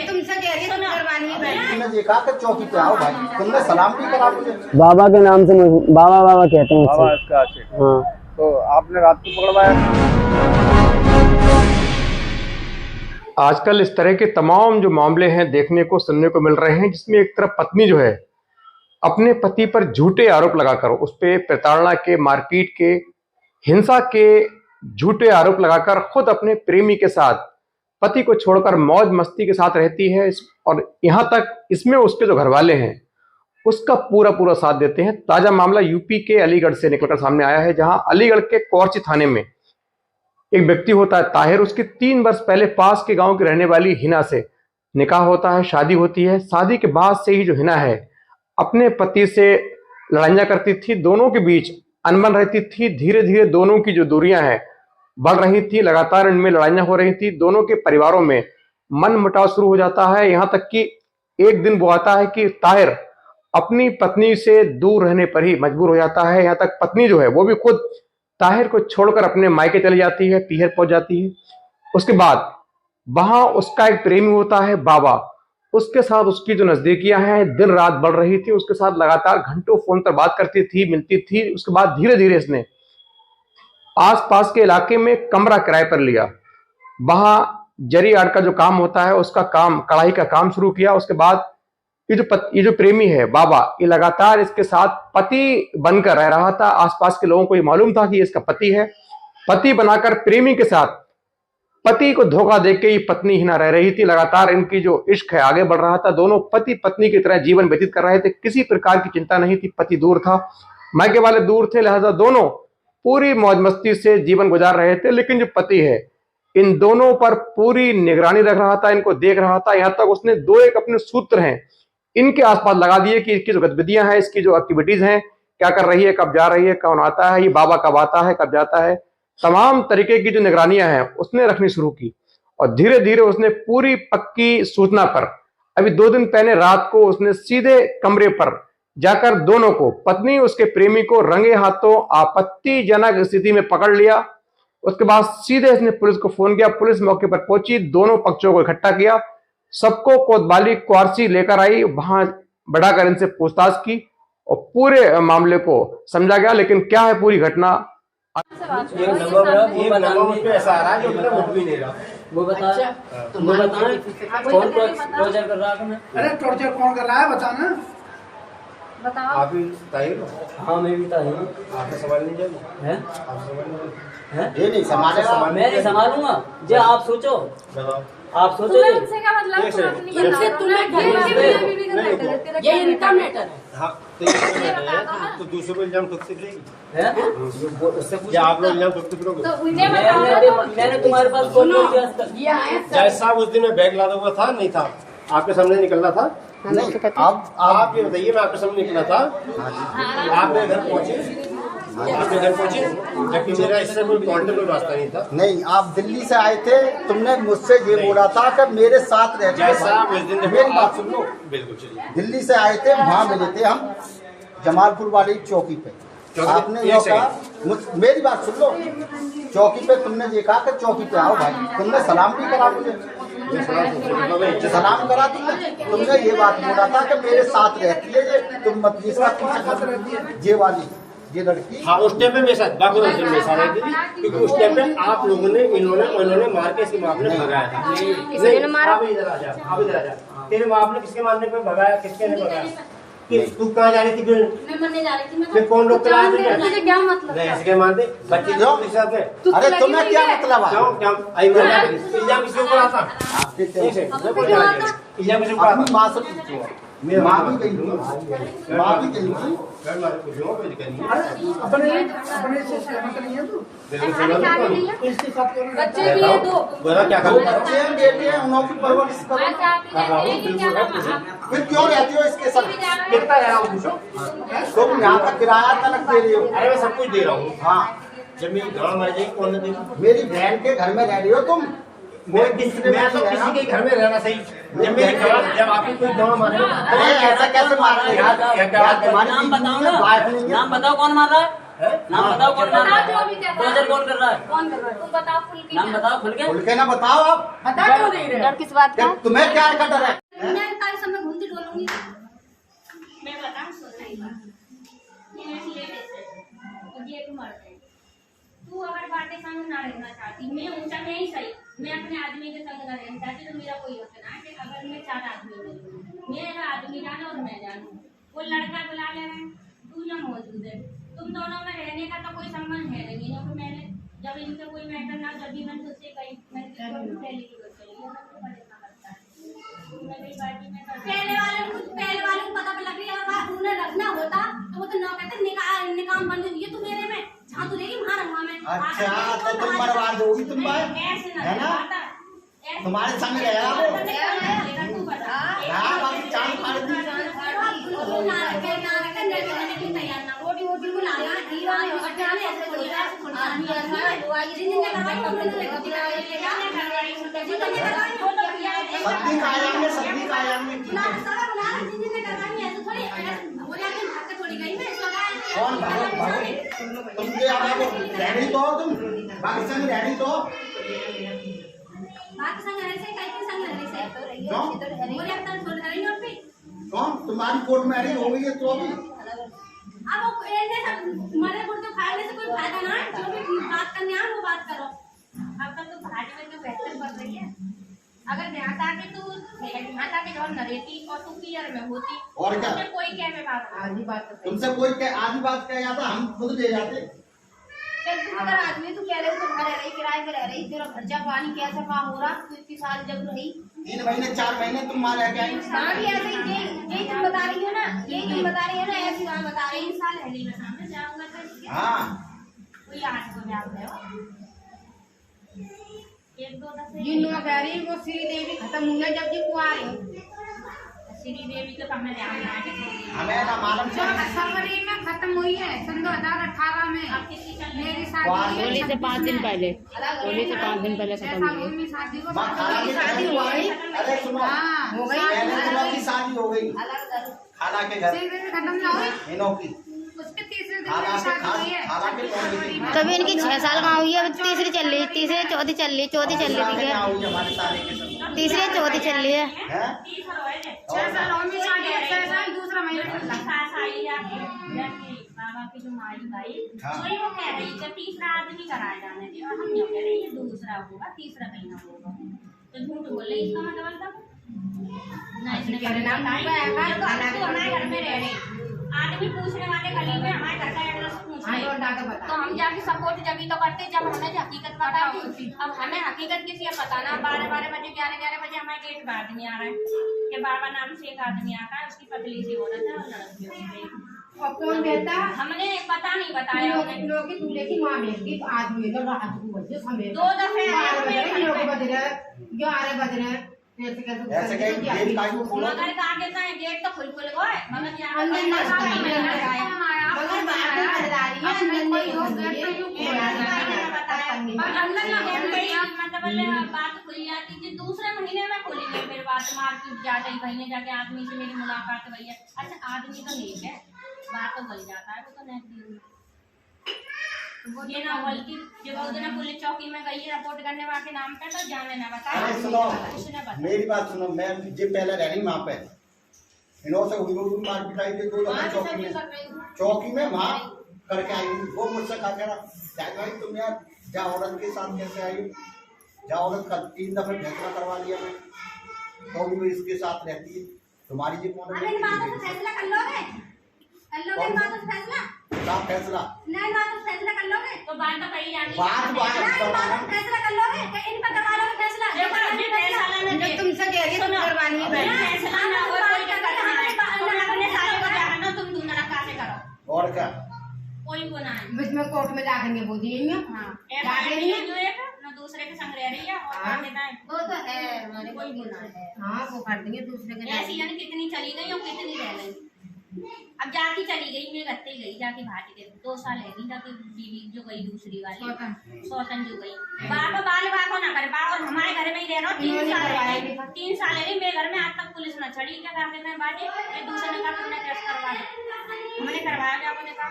तुमसे कह रही है तुमने देखा कि चौकी पे आओ भाई, तुमने सलाम भी करा मुझे। बाबा के नाम से बाबा बाबा कहते हैं बाबा इसका आशिक। हाँ। तो आपने रात को पकड़वाया। आजकल इस तरह के तमाम जो मामले हैं देखने को सुनने को मिल रहे हैं, जिसमें एक तरफ पत्नी जो है अपने पति पर झूठे आरोप लगाकर, उस पर प्रताड़ना के, मारपीट के, हिंसा के झूठे आरोप लगाकर खुद अपने प्रेमी के साथ पति को छोड़कर मौज मस्ती के साथ रहती है। और यहां तक इसमें उसके जो घर वाले हैं उसका पूरा पूरा साथ देते हैं। ताजा मामला यूपी के अलीगढ़ से निकलकर सामने आया है, जहां अलीगढ़ के कौरची थाने में एक व्यक्ति होता है ताहिर। उसकी 3 वर्ष पहले पास के गांव की रहने वाली हिना से निकाह होता है, शादी होती है। शादी के बाद से ही जो हिना है अपने पति से लड़ाइयां करती थी, दोनों के बीच अनबन रहती थी। धीरे धीरे दोनों की जो दूरियां हैं बढ़ रही थी, लगातार इनमें लड़ाइयां हो रही थी। दोनों के परिवारों में मन मुटाव शुरू हो जाता है। यहां तक कि एक दिन वो आता है कि ताहिर अपनी पत्नी से दूर रहने पर ही मजबूर हो जाता है। यहां तक पत्नी जो है वो भी खुद ताहिर को छोड़कर अपने मायके चली जाती है, पीहर पहुंच जाती है। उसके बाद वहां उसका एक प्रेमी होता है बाबा, उसके साथ उसकी जो नजदीकियां हैं दिन रात बढ़ रही थी। उसके साथ लगातार घंटों फोन पर बात करती थी, मिलती थी। उसके बाद धीरे धीरे इसने आसपास के इलाके में कमरा किराए पर लिया, वहां जरी आर्ट का जो काम होता है उसका काम, कढ़ाई का काम शुरू किया। उसके बाद ये जो प्रेमी है बाबा, ये लगातार इसके साथ पति बनकर रह रहा था। आसपास के लोगों को ये मालूम था कि ये इसका पति है। पति बनाकर प्रेमी के साथ पति को धोखा देके ये पत्नी हिना रह रही थी। लगातार इनकी जो इश्क है आगे बढ़ रहा था। दोनों पति पत्नी की तरह जीवन व्यतीत कर रहे थे, किसी प्रकार की चिंता नहीं थी। पति दूर था, मायके वाले दूर थे, लिहाजा दोनों पूरी मौज मस्ती से जीवन गुजार रहे थे। लेकिन जो पति है इन दोनों पर पूरी निगरानी रख रहा था, इनको देख रहा था। यहां तक उसने 2 अपने सूत्र हैं इनके आसपास लगा दिए कि इसकी जो गतिविधियां हैं, इसकी जो एक्टिविटीज हैं, क्या कर रही है, कब जा रही है, कौन आता है, ये बाबा कब आता है, कब जाता है, तमाम तरीके की जो निगरानियां हैं उसने रखनी शुरू की। और धीरे धीरे उसने पूरी पक्की सूचना पर अभी 2 दिन पहले रात को उसने सीधे कमरे पर जाकर दोनों को, पत्नी उसके प्रेमी को, रंगे हाथों आपत्तिजनक स्थिति में पकड़ लिया। उसके बाद सीधे इसने पुलिस को फोन किया। पुलिस मौके पर पहुंची, दोनों पक्षों को इकट्ठा किया, सबको कोतवाली क्वारसी लेकर आई, वहां बढ़ाकर इनसे पूछताछ की और पूरे मामले को समझा गया। लेकिन क्या है पूरी घटना, ऐसा आ रहा है जो मेरा मुझ भी नहीं रहा। वो बता, तुम बताएं कौन टॉर्चर कर रहा है? अरे टॉर्चर कौन कर रहा है बताना। बताओ। आप ही ताहिर हो? हाँ मैं भी ताहिर हूँ। आपने संभाल नहीं जाएगा? हैं? आप संभाल नहीं हैं? ये नहीं संभालेगा। मैं नहीं संभालूंगा जो आप सोचो। आप सोचो तुम्हें उनसे क्या मतलब? इनसे तुम्हें ये इनका मैटर है। हाँ तो दूसरे को इल्जाम ठोक सकते हैं? या आप लोग इल्जाम ठोक सकते? तो उन्हें बताओ। मैंने तुम्हारे पास कौन जय साहब उस दिन में बैग लादा हुआ था, नहीं था, आपके सामने निकलना था। नहीं, आप ये बताइए, मैं आपके सामने निकला था, आपने घर पहुंचे, आपने घर पहुंचे, जबकि मेरा इससे कोई कॉन्टेक्ट रास्ता नहीं था। नहीं, आप दिल्ली से आए थे, तुमने मुझसे ये बोला था कि मेरे साथ रहते। जय साहब उस दिन मेरी बात सुन लो। बिल्कुल चलिए। दिल्ली से आए थे, वहाँ मिले थे हम जमालपुर वाली चौकी पे। आपने ये कहा, मेरी बात सुन लो, चौकी पे तुमने देखा कि चौकी पे आओ भाई, तुमने सलाम भी करा मुझे, सलाम करा तुमने ये बात बोला था कि मेरे साथ रहती है ये, तुम मत इसका पीछे ये वाली ये लड़की। हाँ उस टाइम पे मेरे साथ बाकी मेरे साथ रहती थी, क्योंकि उस टाइम पे आप लोगों ने उन्होंने मार के इसके बाप ने भगाया था। किसने मारा? आप इधर आ जा, आप इधर आ जा। तेरे बाप ने किसके मारने पे भगाया, किसके ने भगाया? तू कहाँ जा रही थी? मैं मरने जा रही थी। फिर कौन लोग चला रहे थे? मुझे क्या मतलब? नहीं ऐसे क्या मानते बच्चे जो साथ में? अरे तुम्हें क्या मतलब है? इल्जाम किसके ऊपर आता? इल्जाम किसके ऊपर आता? माँ से माँ भी गई थी, माँ भी गई थी। अपने से सहमत नहीं है तू? बच्चे भी है 2। क्या करूँ? बच्चे हैं, बेटे हैं, उन्हों की परवरिश करो। फिर क्यों रहती हो इसके साथ? कितना रह रहा हूँ पूछो? तुम यहाँ का किराया तक दे रही हो। अरे मैं सब कुछ दे रहा हूँ। हाँ, जब मेरी गाँव मर जाएगी कौन ने देगा? मेरी बहन के घर में रह रही हो तुम। मैं तो किसी के घर में रहना सही। जब आपकी कोई गाँव मारे ऐसा कैसे मार रहे हो? नाम बताओ ना, नाम बताओ कौन मार रहा है? नाम बताओ कौन नाम बताओ जो भी कर रहा है। क्लोजर कौन कर रहा है? कौन कर रहा है? तुम बताओ खुल के। नाम बताओ खुल के। खुल के ना बताओ आप। बता क्यों नहीं रहे? डर किस बात का? तुम्हें क्या का डर है? मैं तारे सब में घूमती डोलूंगी। मैं बताऊं सुन रही बात। ये ऐसी लेडीज है। और ये तुम मर्द है। तू अगर बातें संग ना रहना चाहती, मैं ऊंचा नहीं सही, मैं अपने आदमी के संग ना रहना चाहती तो मेरा कोई हक ना है कि अगर मैं 4 आदमी मिलूं, मेरा आदमी जाना और मैं जानूं, वो लड़का बुला ले रहे हैं, तू यहाँ मौजूद है, तुम दोनों में रहने का तो कोई संबंध है नहीं। क्योंकि मैंने जब इनसे कोई मैटर ना, जब भी मैंने तुझसे कही, मैंने पहले की बात कही, ये मुझे परेशान करता है। मैं कई बार में पहले वाले को पता लग रही है, अगर उन्हें रखना होता तो वो तो ना कहते निकाम बंद हुई है, तू मेरे में जहाँ तू रहेगी वहाँ रहूंगा मैं। अच्छा तो तुम मरवा दोगी तुम भाई, है ना? तुम्हारे संग रहेगा वो। तू बता हाँ, बाकी चांद फाड़ दी। रोटी वोटी को लाया ऐसे थोड़ी सब्जी खा जाएंगे, सब्जी खा जाएंगे। कौन भागो भागो? तुम क्या भागो? डैडी तो हो तुम, बाकी संग डैडी तो हो। कौन तुम्हारी कोर्ट मैरिज हो गई है तो अभी? अब वो मरे मुर्दे फाड़ने से कोई फायदा ना है, जो भी बात करने आ वो बात करो। अब तक तो भाजी में जो बेहतर कर रही है, अगर ध्यान आके तू ध्यान आके जब न रहती और तू क्लियर में होती और क्या? तो कोई क्या में बात आधी बात तो तुमसे कोई आधी बात कह जाता, हम खुद ले जाते। चल तू अगर आदमी तू कह रहे हो तो घर रह रही, किराए पे रह रही, तेरा खर्चा पानी कैसा कहाँ हो रहा, तू इतनी साल जब रही 3 महीने 4 महीने तुम मार रह गए। हाँ भी ऐसे ही यही तुम बता रही हो ना, यही तुम बता रही हो ना, ऐसी बात बता रही 3 साल रह ली मैं सामने जाऊंगा तो हाँ कोई 8 को जाओ रहे हो 1-2 दस ये नो कह रही वो श्री देवी खत्म हुई जब जी कुआर है। श्री देवी के सामने ध्यान रहा हमें ना मालूम जो चल। फरवरी में खत्म हुई है सन 2018 में। अब किसी चल मेरी कुआर शादी होली से 5 दिन पहले, होली से 5 दिन पहले खत्म हुई मेरी शादी को। माँ खाला की शादी हो गई। अरे सुनो, हाँ हो गई। पहले दिनों की शादी हो गई खाला के घर, श्री देवी खत्म ना हुई, इनों की उसके तीसरे दिन खाला मेरी के शादी हुई है। खाला के फरवरी में। तभी इनकी 6 साल कहाँ हुई है, अब तीसरी चल रही, तीसरी चौथी चल रही, चौथी चल रही शादी है, ना हुई हमारे सारे के संग, तीसरी चौथी चल रही है। हैं? 6 साल और मेरी शादी 6 साल दूसरा महीना चल रहा। सास आई जाके बाबा की जो माई भाई हाँ। वही वो कह रही कि तीसरा आदमी कराया जाने दे, और हम कह रहे ये दूसरा होगा, तीसरा कहीं ना होगा, तो झूठ बोले इसका मतलब था नहीं इसने क्या नाम बताई, हुआ है? जब तू हमारे घर में रह रही आदमी पूछने वाले गली में हमारे घर का एड्रेस पूछ हाँ रहे तो डाका बता। तो हम जाके सपोर्ट जब तो करते जब हमें हकीकत पता थी। अब हमें हकीकत किसी का पता ना, 12 बजे 11 बजे हमारे गेट पर आदमी आ रहा है कि बाबा नाम से एक आदमी आता है, उसकी पतली सी औरत है और लड़की है। और कौन कहता? हमने पता नहीं बताया उन्हें। लोग की दूल्हे की माँ भेजती आदमी तो रात को बजे समय 2 दफे 12 बज रहे 11 बज रहे ऐसे ऐसे कहीं गेट काहे को खोलो? मगर कहा कहता है गेट तो खुल गए मगर यहाँ अंदर ना बताया मगर बाहर में खरीदारी है अंदर कोई हो गेट तो यूं अंदर ना मतलब बात खुल जाती थी, दूसरे महीने में खुली है, फिर बात मार्केट जाते ही कहीं जाके आदमी से मेरी मुलाकात हुई है। अच्छा आदमी तो नहीं है, बात तो बल जाता है, वो तो नहीं ये ना बल्कि जब उस दिन पुलिस चौकी में गई रिपोर्ट करने वाले के नाम पे तो जाने ना बताया, अरे सुनो, उसने बताया। मेरी बात सुनो, मैं जे पहले रह रही वहाँ पे इन्हों से हुई मार पिटाई के 2 दफा चौकी में वहाँ करके आई हूँ। वो मुझसे कहा कह रहा भाई तुम यार जा औरत के साथ कैसे आई, जा औरत का 3 दफे फैसला करवा लिया मैं, तो भी वो इसके साथ रहती है। तुम्हारी जी कौन है? फैसला कर लोगे फैसला क्या फैसला? नहीं बात फैसला कर लोगे तो बात तो कही जाती बात फैसला कर लोगे कि इन पर करवा लोगे फैसला जो तुमसे कह रही है तुम करवानी है फैसला ना हो कोई क्या करना है तुम अपने सारे को जानना, तुम दूना कैसे करो और क्या? कोई को ना है बीच में कोर्ट में जाकर बोल दिए हां एक ना दूसरे के संग रह रही है और क्या देता है वो तो है हमारे कोई गुनाह है। हाँ वो कर देंगे दूसरे के ऐसी जाने कितनी चली गई और कितनी रह गई। अब जाके चली गई, मैं रखते गई जाके भाटी के 2 साल है नहीं जाके बीवी जो गई दूसरी वाली सौतन जो गई बाबा बाल बाको ना करे और हमारे घर में ही रह रहा 3 साल है 3 साल है मेरे घर में आज तक पुलिस ना छड़ी क्या कहते हैं बाटे ये दूसरे ने कहा तुमने टेस्ट करवा हमने करवाया क्या आपने कहा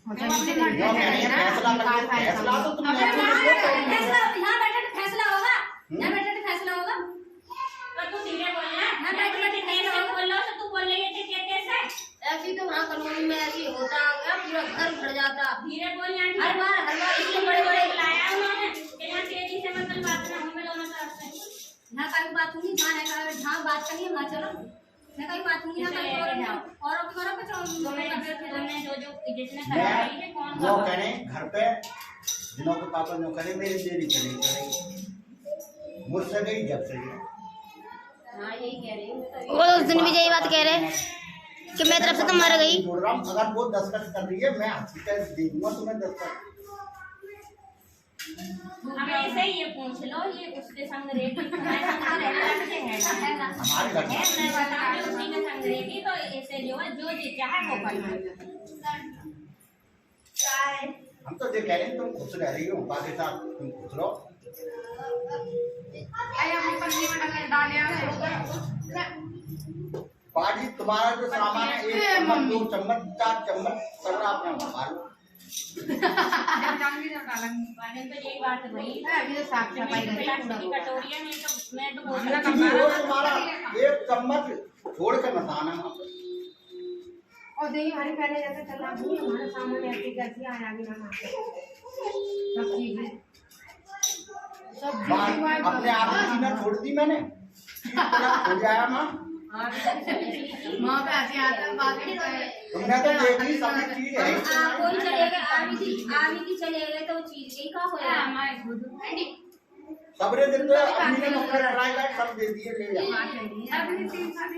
फैसला तो तुम फैसला यहाँ बैठे तो फैसला होगा, यहाँ बैठे तो फैसला होगा। तो तू धीरे बोलना, मैं बैठे धीरे बोल रहा हूँ तो तू बोल रही है कि कैसे? ऐसी तो वहाँ कॉलोनी में ऐसी होता होगा, पूरा घर भर जाता। धीरे बोलना, हर बार इसलिए बड़े बड़े बुलाया उन्होंने कि यहाँ तेजी से मतलब बात ना हमें दोनों तरफ से। यहाँ कहीं बात होगी, जहाँ बात करिए वहाँ चलो। मैं कहीं बात होगी, यहाँ कहीं और करो कुछ तुमने जो जो जिसने करवाई है कौन वो कहने घर पे जिनों के पापा जो करे मेरी देरी चली करेगी मुझसे गई जब से ये। हाँ यही कह रही हूँ। वो उस दिन भी यही बात कह रहे कि मैं तरफ से तो मर गई। बोल रहा हूँ अगर वो दस्तखत कर रही है मैं हकीकत दे दूंगा तुम्हें दस्तखत। हमें ऐसे ये पूछ लो, ये उसके संग रहेगी तुम्हारे संग रहते हैं हमारे घर में मैं बता रही हूँ उसी के संग रहेगी तो ऐसे जो है जो जी चाहे वो करना। हम तो ये कह रहे हैं तुम खुश रह रही हो बाकी साथ तुम खुश रहो। बाजी तुम्हारा जो सामान है 1 चम्मच 2 चम्मच 4 चम्मच सब अपना मंगा लो। मैंने तो यही बात है भाई, प्लास्टिक की कटोरियाँ नहीं तो मैं तो बोल रहा क्योंकि वो तुम्हारा 1 चम्मच छोड़ कर बताना वहाँ पे। और देखिए हमारी पहले जैसे चला नहीं हमारा सामान ऐसे कैसे आया भी ना सब चीजें अपने आप की ना छोड़ दी मैंने हो जाया माँ माँ पे ऐसे आता है बात तुमने तो देखी सारी चीज है कोई चलेगा आवी की चलेगा तो चीज यही का होया हमारे खुद सबरे दिन तो अपनी ने ट्राई सब दे दिए ले जा। अपनी 3 साल